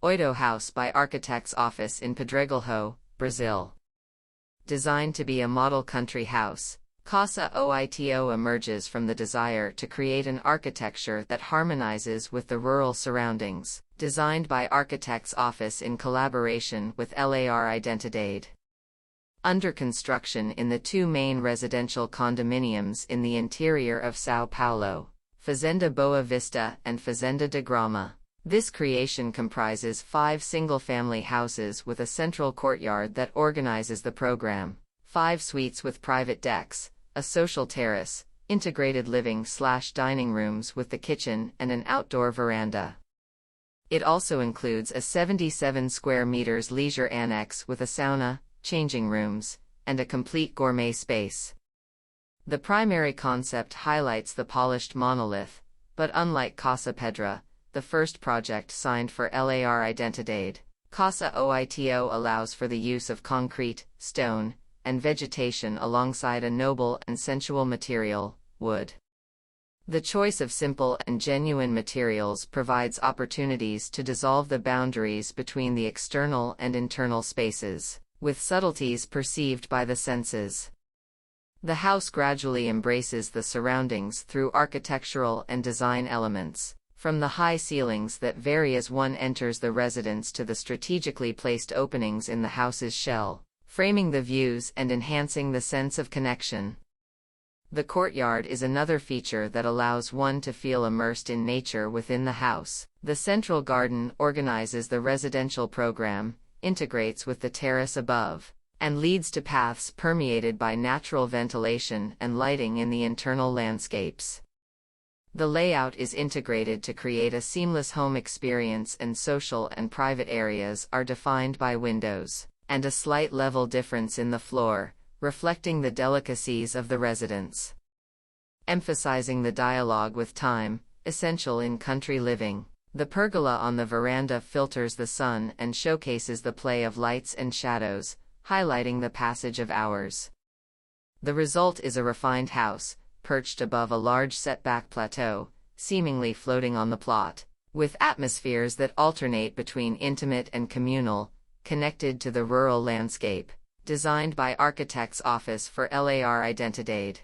Oito House by Architect's Office in Pedregulho, Brazil. Designed to be a model country house, Casa OITO emerges from the desire to create an architecture that harmonizes with the rural surroundings. Designed by Architect's Office in collaboration with LAR Identidade. Under construction in the two main residential condominiums in the interior of São Paulo, Fazenda Boa Vista and Fazenda de Grama. This creation comprises 5 single-family houses with a central courtyard that organizes the program, 5 suites with private decks, a social terrace, integrated living/dining rooms with the kitchen and an outdoor veranda. It also includes a 77 square meters leisure annex with a sauna, changing rooms, and a complete gourmet space. The primary concept highlights the polished monolith, but unlike Casa Pedra, the first project signed for LAR Identidade, Casa OITO allows for the use of concrete, stone, and vegetation alongside a noble and sensual material, wood. The choice of simple and genuine materials provides opportunities to dissolve the boundaries between the external and internal spaces, with subtleties perceived by the senses. The house gradually embraces the surroundings through architectural and design elements, from the high ceilings that vary as one enters the residence to the strategically placed openings in the house's shell, framing the views and enhancing the sense of connection. The courtyard is another feature that allows one to feel immersed in nature within the house. The central garden organizes the residential program, integrates with the terrace above, and leads to paths permeated by natural ventilation and lighting in the internal landscapes. The layout is integrated to create a seamless home experience, and social and private areas are defined by windows, and a slight level difference in the floor, reflecting the delicacies of the residence. Emphasizing the dialogue with time, essential in country living. The pergola on the veranda filters the sun and showcases the play of lights and shadows, highlighting the passage of hours. The result is a refined house, perched above a large setback plateau, seemingly floating on the plot, with atmospheres that alternate between intimate and communal, connected to the rural landscape. Designed by Architect's Office for LAR Identidade.